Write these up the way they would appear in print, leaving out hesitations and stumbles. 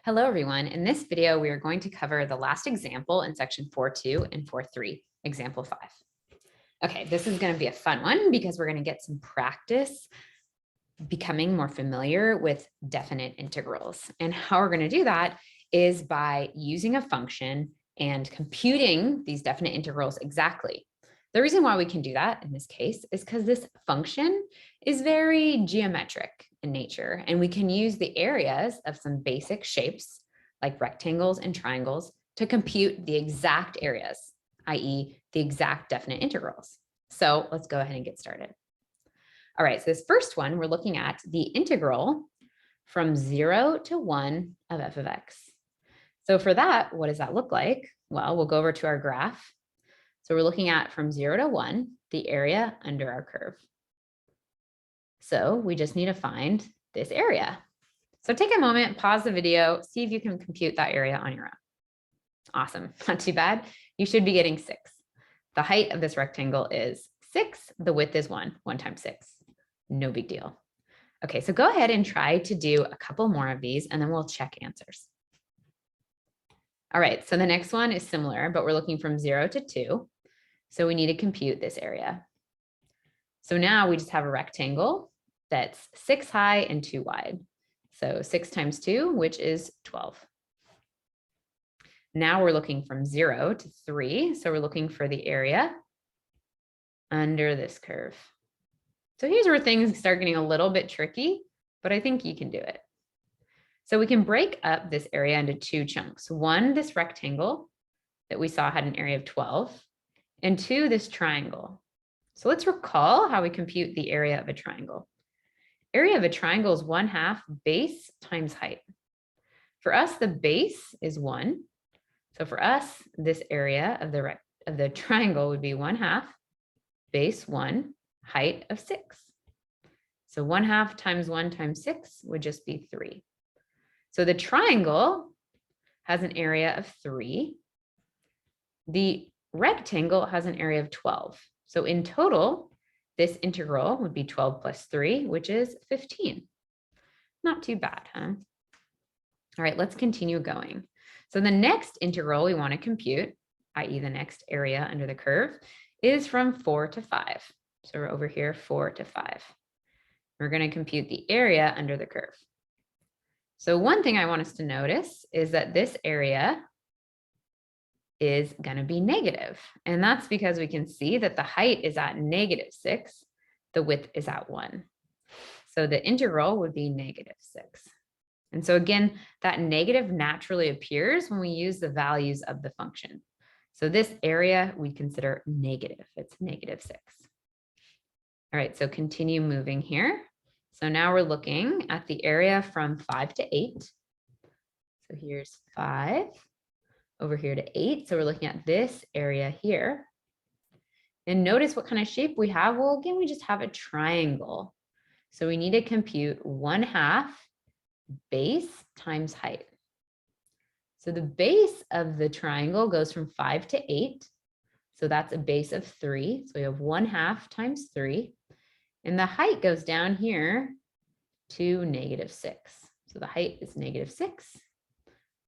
Hello, everyone. In this video, we are going to cover the last example in section 4.2 and 4.3, example 5. Okay, this is going to be a fun one because we're going to get some practice becoming more familiar with definite integrals. And how we're going to do that is by using a function and computing these definite integrals exactly. The reason why we can do that in this case is because this function is very geometric in nature, and we can use the areas of some basic shapes like rectangles and triangles to compute the exact areas, i.e. the exact definite integrals. So let's go ahead and get started. All right, so this first one, we're looking at the integral from 0 to 1 of f of x. So for that, what does that look like? Well, we'll go over to our graph. So we're looking at from 0 to 1, the area under our curve. So we just need to find this area. So take a moment, pause the video, see if you can compute that area on your own. Awesome, not too bad. You should be getting 6. The height of this rectangle is 6. The width is 1 times 6. No big deal. Okay, so go ahead and try to do a couple more of these and then we'll check answers. All right, so the next one is similar, but we're looking from 0 to 2. So we need to compute this area. So now we just have a rectangle that's 6 high and 2 wide. So 6 times 2, which is 12. Now we're looking from 0 to 3. So we're looking for the area under this curve. So here's where things start getting a little bit tricky, but I think you can do it. So we can break up this area into 2 chunks. One, this rectangle that we saw had an area of 12, and 2, this triangle. So let's recall how we compute the area of a triangle. Area of a triangle is 1/2 base times height. For us, the base is 1. So for us, this area of the triangle would be 1/2 base 1, height of 6. So 1/2 times 1 times 6 would just be 3. So the triangle has an area of 3. The rectangle has an area of 12. So in total, this integral would be 12 plus 3, which is 15. Not too bad, huh? All right, let's continue going. So the next integral we want to compute, i.e. the next area under the curve, is from 4 to 5. So we're over here, 4 to 5. We're going to compute the area under the curve. So one thing I want us to notice is that this area is going to be negative. And that's because we can see that the height is at -6. The width is at 1. So the integral would be -6. And so again, that negative naturally appears when we use the values of the function. So this area we consider negative. It's -6. All right, so continue moving here. So now we're looking at the area from 5 to 8. So here's 5. Over here to 8. So we're looking at this area here. And notice what kind of shape we have. Well, again, we just have a triangle. So we need to compute 1/2 base times height. So the base of the triangle goes from 5 to 8. So that's a base of 3. So we have 1/2 times 3. And the height goes down here to -6. So the height is -6.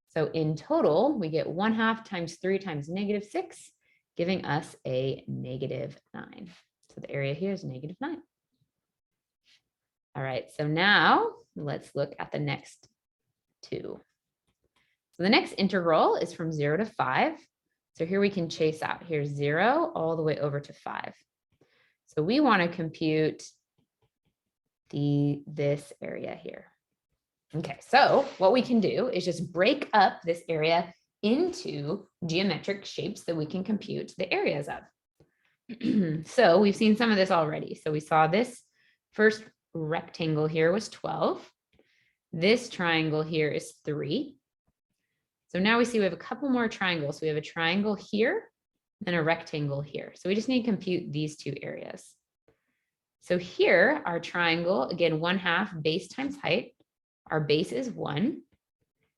So in total, we get 1/2 times 3 times -6, giving us a -9. So the area here is -9. All right, so now let's look at the next 2. So the next integral is from 0 to 5. So here we can chase out. Here's 0 all the way over to 5. So we want to compute this area here. Okay, so what we can do is just break up this area into geometric shapes that we can compute the areas of. So we've seen some of this already. So we saw this first rectangle here was 12. This triangle here is 3. So now we see we have a couple more triangles. So we have a triangle here and a rectangle here. So we just need to compute these 2 areas. So here, our triangle, again, 1/2 base times height. Our base is 1,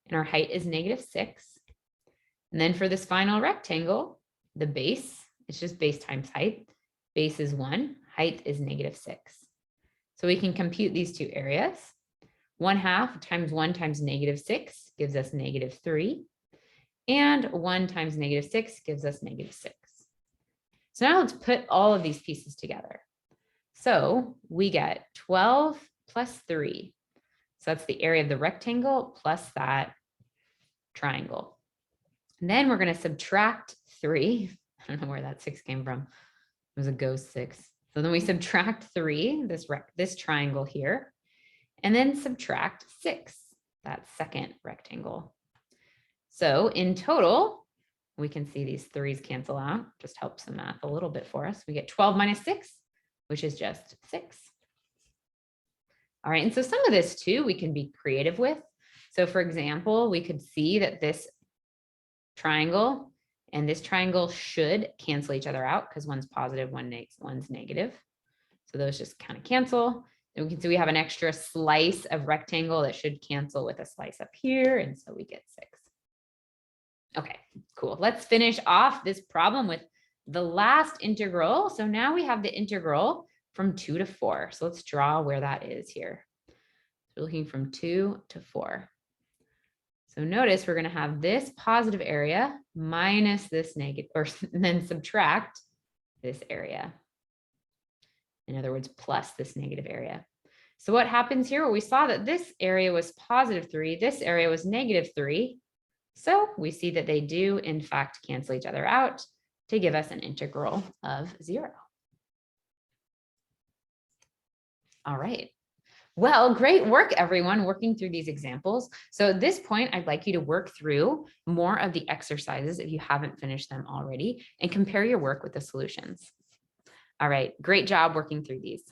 and our height is -6. And then for this final rectangle, the base, it's just base times height. Base is 1, height is -6. So we can compute these 2 areas. 1/2 times 1 times -6 gives us -3. And 1 times -6 gives us -6. So now let's put all of these pieces together. So we get 12 plus 3. So that's the area of the rectangle plus that triangle. And then we're going to subtract 3. I don't know where that 6 came from. It was a ghost 6. So then we subtract 3, this triangle here, and then subtract 6, that second rectangle. So in total, we can see these 3's cancel out, just helps the math a little bit for us. We get 12 minus 6, which is just 6. All right, and so some of this too, we can be creative with. So for example, we could see that this triangle and this triangle should cancel each other out because one's positive, one's negative. So those just kind of cancel. And we can see we have an extra slice of rectangle that should cancel with a slice up here. And so we get 6. Okay, cool. Let's finish off this problem with the last integral. So now we have the integral from 2 to 4. So let's draw where that is here. We're looking from 2 to 4. So notice we're going to have this positive area minus this negative, and then subtract this area. In other words, plus this negative area. So what happens here? Well, we saw that this area was +3, this area was -3. So we see that they do, in fact, cancel each other out to give us an integral of 0. All right. Well, great work, everyone, working through these examples. So at this point, I'd like you to work through more of the exercises if you haven't finished them already and compare your work with the solutions. All right, great job working through these.